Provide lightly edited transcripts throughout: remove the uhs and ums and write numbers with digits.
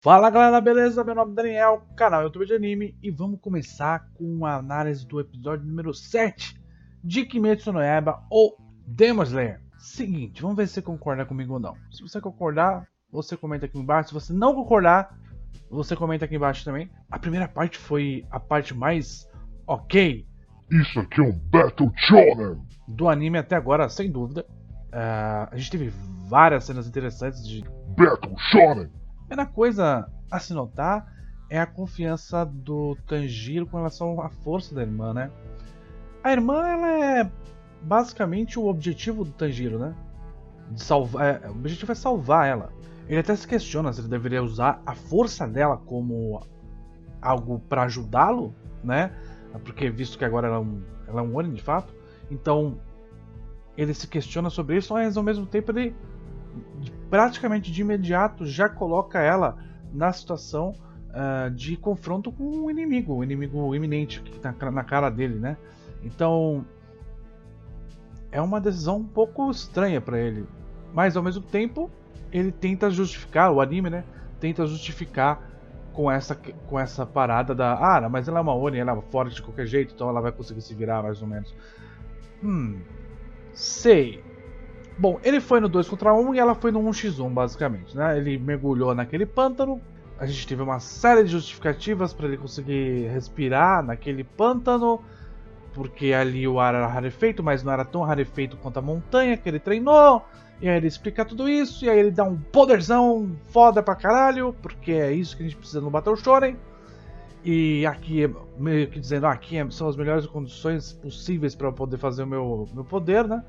Fala galera, beleza? Meu nome é Daniel, canal YouTube de Anime, e vamos começar com a análise do episódio número 7 de Kimetsu no Yaiba ou Demon Slayer. Seguinte, vamos ver se você concorda comigo ou não. Se você concordar, você comenta aqui embaixo. Se você não concordar, você comenta aqui embaixo também. A primeira parte foi a parte mais ok Isso aqui é um Battle Shonen! do anime até agora, sem dúvida. A gente teve várias cenas interessantes de Battle Shonen! A primeira coisa a se notar é a confiança do Tanjiro com relação à força da irmã, né? A irmã, ela é basicamente o objetivo do Tanjiro, né? De salvar, o objetivo é salvar ela. Ele até se questiona se ele deveria usar a força dela como algo para ajudá-lo, né? Porque visto que agora ela é um Oni de fato, então ele se questiona sobre isso, mas ao mesmo tempo ele praticamente de imediato já coloca ela na situação de confronto com um inimigo iminente que está na cara dele, né? Então é uma decisão um pouco estranha para ele, mas ao mesmo tempo ele tenta justificar, o anime, né? Tenta justificar com essa parada da mas ela é uma Oni, ela é forte de qualquer jeito, então ela vai conseguir se virar mais ou menos. Sei. Bom, ele foi no 2 contra 1 e ela foi no 1x1, basicamente, né? Ele mergulhou naquele pântano, a gente teve uma série de justificativas para ele conseguir respirar naquele pântano, porque ali o ar era rarefeito, mas não era tão rarefeito quanto a montanha que ele treinou, e aí ele explica tudo isso, e aí ele dá um poderzão foda pra caralho, porque é isso que a gente precisa no Battle Shonen, e aqui, meio que dizendo, aqui são as melhores condições possíveis para eu poder fazer o meu poder, né?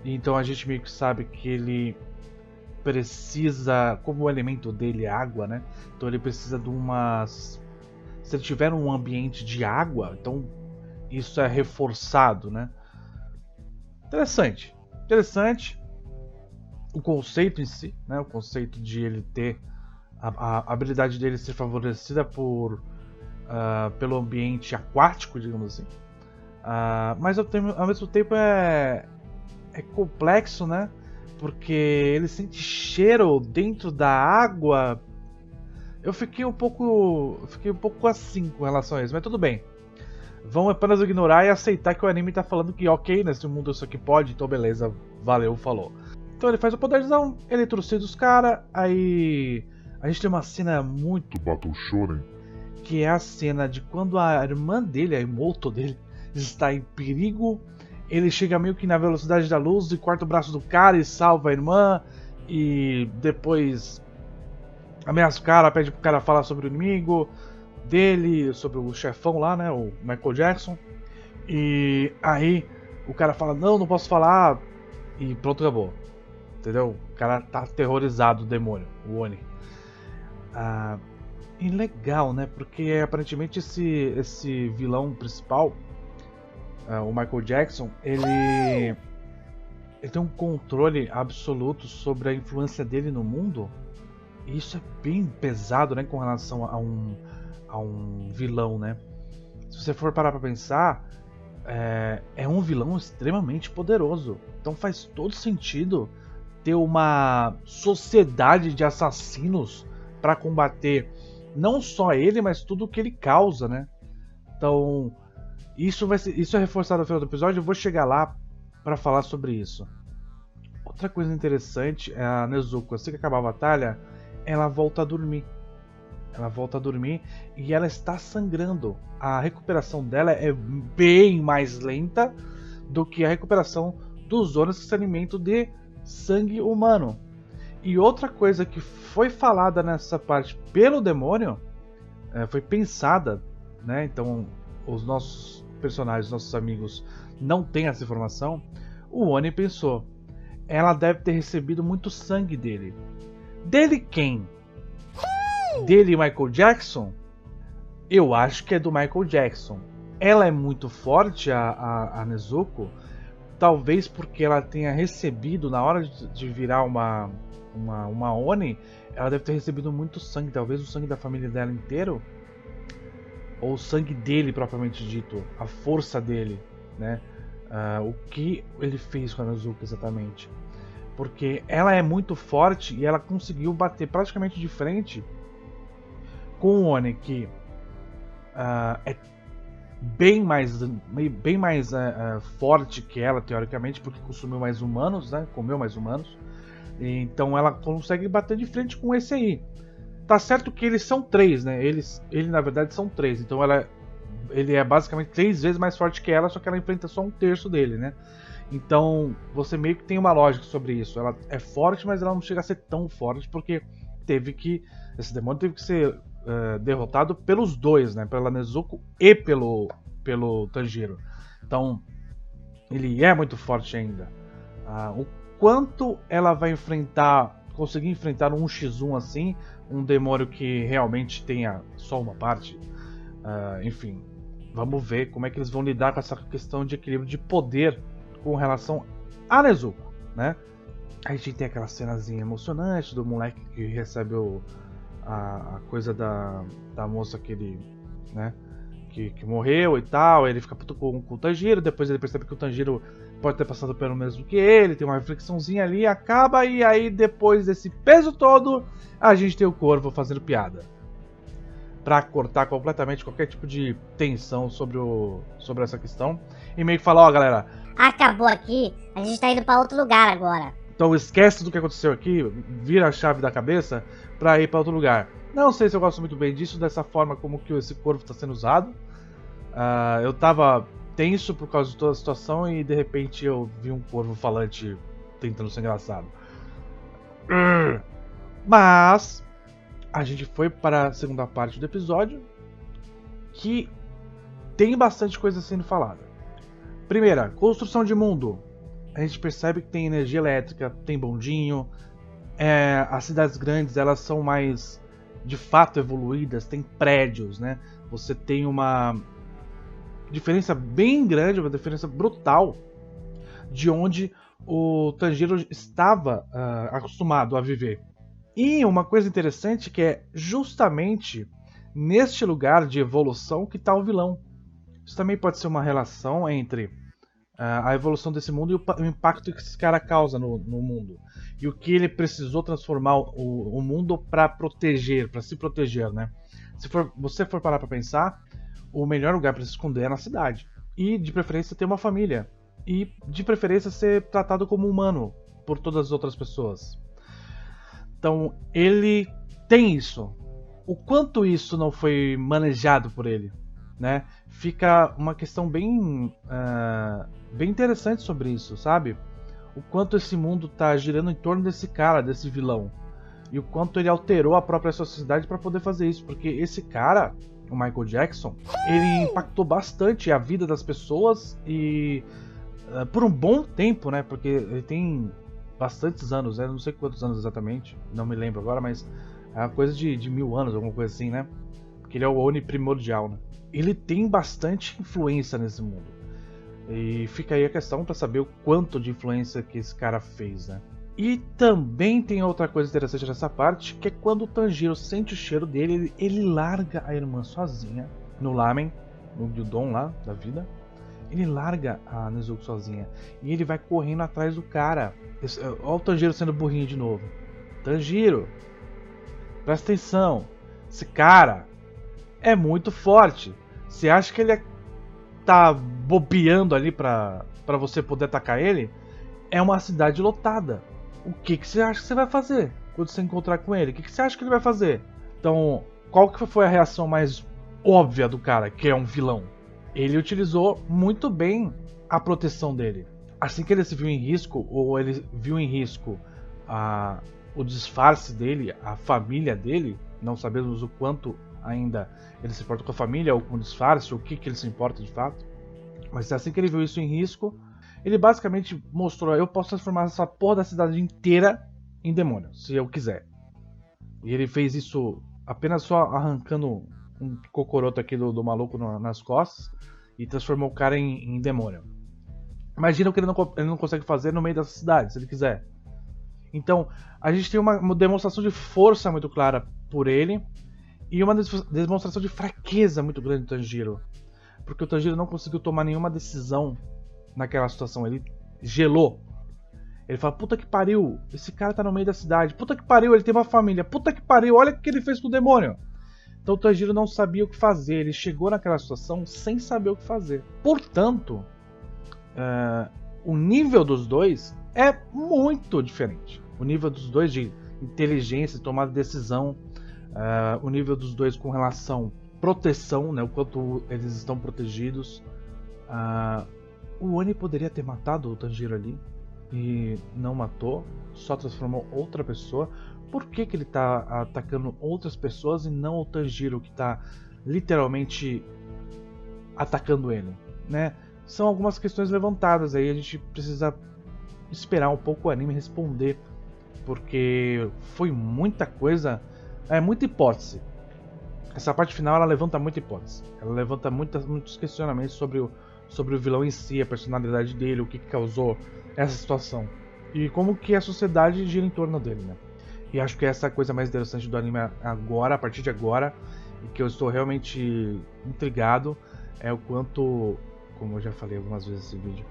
Então a gente meio que sabe que ele precisa, como o elemento dele é água, né? Então ele precisa de umas... Se ele tiver um ambiente de água, então isso é reforçado, né? Interessante. Interessante o conceito em si, né? O conceito de ele ter a habilidade dele ser favorecida pelo ambiente aquático, digamos assim. Mas ao mesmo tempo é complexo, né? Porque ele sente cheiro dentro da água. Eu fiquei um pouco assim com relação a isso, mas tudo bem. Vamos apenas ignorar e aceitar que o anime tá falando que ok, nesse mundo isso aqui pode, então beleza, valeu, falou. Então ele faz o poderzão, ele trucida os caras, aí a gente tem uma cena muito Do Battle Shonen. que é a cena de quando a irmã dele, a Imoto dele, está em perigo. Ele chega meio que na velocidade da luz e corta o braço do cara e salva a irmã. E depois ameaça o cara, pede pro cara falar sobre o inimigo dele, sobre o chefão lá, né, o Michael Jackson. E aí o cara fala, não posso falar. E pronto, acabou. Entendeu? O cara tá aterrorizado, o demônio, o Oni. E legal, né? Porque aparentemente esse vilão principal, o Michael Jackson, ele tem um controle absoluto sobre a influência dele no mundo. E isso é bem pesado, né, com relação a um vilão, né? Se você for parar pra pensar, é um vilão extremamente poderoso. Então faz todo sentido ter uma sociedade de assassinos para combater não só ele, mas tudo o que ele causa, né? Então isso é reforçado no final do episódio. Eu vou chegar lá para falar sobre isso. Outra coisa interessante é a Nezuko. Assim que acabar a batalha, ela volta a dormir. Ela volta a dormir e ela está sangrando. A recuperação dela é bem mais lenta do que a recuperação dos Onis que se alimentam de sangue humano. E outra coisa que foi falada nessa parte pelo demônio, foi pensada, né? Então os nossos personagens, nossos amigos não têm essa informação. O Oni pensou, ela deve ter recebido muito sangue dele. Dele quem? Dele Michael Jackson? Eu acho que é do Michael Jackson. Ela é muito forte, a Nezuko, talvez porque ela tenha recebido, na hora de virar uma Oni, ela deve ter recebido muito sangue, talvez o sangue da família dela inteiro, ou o sangue dele propriamente dito, a força dele, né? O que ele fez com a Nezuko exatamente. Porque ela é muito forte e ela conseguiu bater praticamente de frente com o Oni, que é bem mais forte que ela, teoricamente, porque consumiu mais humanos, né? Comeu mais humanos. Então ela consegue bater de frente com esse aí. Tá certo que eles são 3, né? Ele na verdade são 3. Então ele é basicamente 3 vezes mais forte que ela, só que ela enfrenta só 1/3 dele, né? Então você meio que tem uma lógica sobre isso. Ela é forte, mas ela não chega a ser tão forte, porque esse demônio teve que ser derrotado pelos dois, né? Pela Nezuko e pelo Tanjiro. Então ele é muito forte ainda. O quanto ela vai conseguir enfrentar um 1x1 assim, um demônio que realmente tenha só uma parte. Enfim, vamos ver como é que eles vão lidar com essa questão de equilíbrio de poder com relação a Nezuko, né? A gente tem aquela cenazinha emocionante do moleque que recebe a coisa da moça que ele, né, que morreu e tal. Ele fica puto com o Tanjiro, depois ele percebe que o Tanjiro pode ter passado pelo mesmo que ele, tem uma reflexãozinha ali, acaba, e aí depois desse peso todo, a gente tem o Corvo fazendo piada. Pra cortar completamente qualquer tipo de tensão sobre essa questão. E meio que falar, ó galera, acabou aqui, a gente tá indo pra outro lugar agora. Então esquece do que aconteceu aqui, vira a chave da cabeça pra ir pra outro lugar. Não sei se eu gosto muito bem disso, dessa forma como que esse corvo tá sendo usado. Eu tava tenso por causa de toda a situação e de repente eu vi um corvo falante tentando ser engraçado. Mas a gente foi para a segunda parte do episódio, que tem bastante coisa sendo falada. Primeira, construção de mundo. A gente percebe que tem energia elétrica, tem bondinho. As cidades grandes, elas são mais de fato evoluídas, tem prédios, né? Você tem uma diferença bem grande, uma diferença brutal de onde o Tanjiro estava acostumado a viver. E uma coisa interessante que é justamente neste lugar de evolução que está o vilão. Isso também pode ser uma relação entre a evolução desse mundo e o impacto que esse cara causa no mundo. E o que ele precisou transformar o mundo para se proteger, né? Se você for parar para pensar, o melhor lugar para se esconder é na cidade. E de preferência ter uma família. E de preferência ser tratado como humano por todas as outras pessoas. Então ele tem isso. O quanto isso não foi manejado por ele, né? Fica uma questão bem interessante sobre isso, sabe? O quanto esse mundo tá girando em torno desse cara, desse vilão. E o quanto ele alterou a própria sociedade para poder fazer isso. Porque esse cara, o Michael Jackson, ele impactou bastante a vida das pessoas e por um bom tempo, né? Porque ele tem bastantes anos, né? Não sei quantos anos exatamente, não me lembro agora, mas é uma coisa de 1000 anos, alguma coisa assim, né? Porque ele é o Oni primordial, né? Ele tem bastante influência nesse mundo. E fica aí a questão para saber o quanto de influência que esse cara fez, né? E também tem outra coisa interessante nessa parte, que é quando o Tanjiro sente o cheiro dele, ele larga a irmã sozinha no lamen, no Gyudon lá da vida. Ele larga a Nezuko sozinha e ele vai correndo atrás do cara. Olha o Tanjiro sendo burrinho de novo. Tanjiro, presta atenção, esse cara é muito forte. Você acha que ele tá bobeando ali pra você poder atacar ele? É uma cidade lotada. O que você acha que você vai fazer quando você encontrar com ele? O que você acha que ele vai fazer? Então, qual que foi a reação mais óbvia do cara, que é um vilão? Ele utilizou muito bem a proteção dele. Assim que ele se viu em risco, ou ele viu em risco o disfarce dele, a família dele, não sabemos o quanto ainda ele se importa com a família, ou com o disfarce, ou o que ele se importa de fato. Mas assim que ele viu isso em risco, ele basicamente mostrou: eu posso transformar essa porra da cidade inteira em demônio, se eu quiser. E ele fez isso apenas só arrancando um cocoroto aqui do maluco nas costas e transformou o cara em demônio. Imagina o que ele não consegue fazer no meio dessa cidade, se ele quiser. Então, a gente tem uma demonstração de força muito clara por ele e uma demonstração de fraqueza muito grande do Tanjiro. Porque o Tanjiro não conseguiu tomar nenhuma decisão naquela situação, ele gelou. Ele fala: puta que pariu, esse cara tá no meio da cidade, puta que pariu, ele tem uma família, puta que pariu, olha o que ele fez com o demônio. Então o Tanjiro não sabia o que fazer, ele chegou naquela situação sem saber o que fazer. Portanto, o nível dos dois é muito diferente. O nível dos dois de inteligência, tomada de decisão, o nível dos dois com relação à proteção, né, o quanto eles estão protegidos. O Oni poderia ter matado o Tanjiro ali e não matou, só transformou outra pessoa. Por que ele está atacando outras pessoas e não o Tanjiro, que está literalmente atacando ele, né? São algumas questões levantadas aí, a gente precisa esperar um pouco o anime responder, porque foi muita coisa, muita hipótese. Essa parte final ela levanta muita hipótese, ela levanta muitos questionamentos sobre o vilão em si, a personalidade dele, o que causou essa situação e como que a sociedade gira em torno dele, né? E acho que essa é a coisa mais interessante do anime agora, a partir de agora, e que eu estou realmente intrigado, é o quanto, como eu já falei algumas vezes nesse vídeo,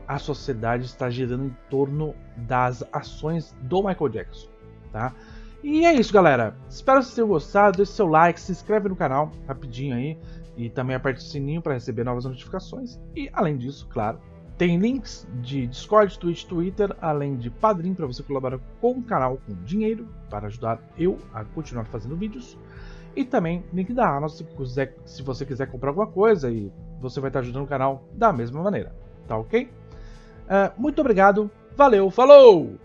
a sociedade está girando em torno das ações do Michael Jackson, tá? E é isso, galera. Espero que vocês tenham gostado. Deixe seu like, se inscreve no canal rapidinho aí e também aperte o sininho para receber novas notificações. E além disso, claro, tem links de Discord, Twitch, Twitter, além de Padrim para você colaborar com o canal com dinheiro para ajudar eu a continuar fazendo vídeos. E também link da Amazon se você quiser comprar alguma coisa e você vai estar ajudando o canal da mesma maneira, tá ok? Muito obrigado, valeu, falou!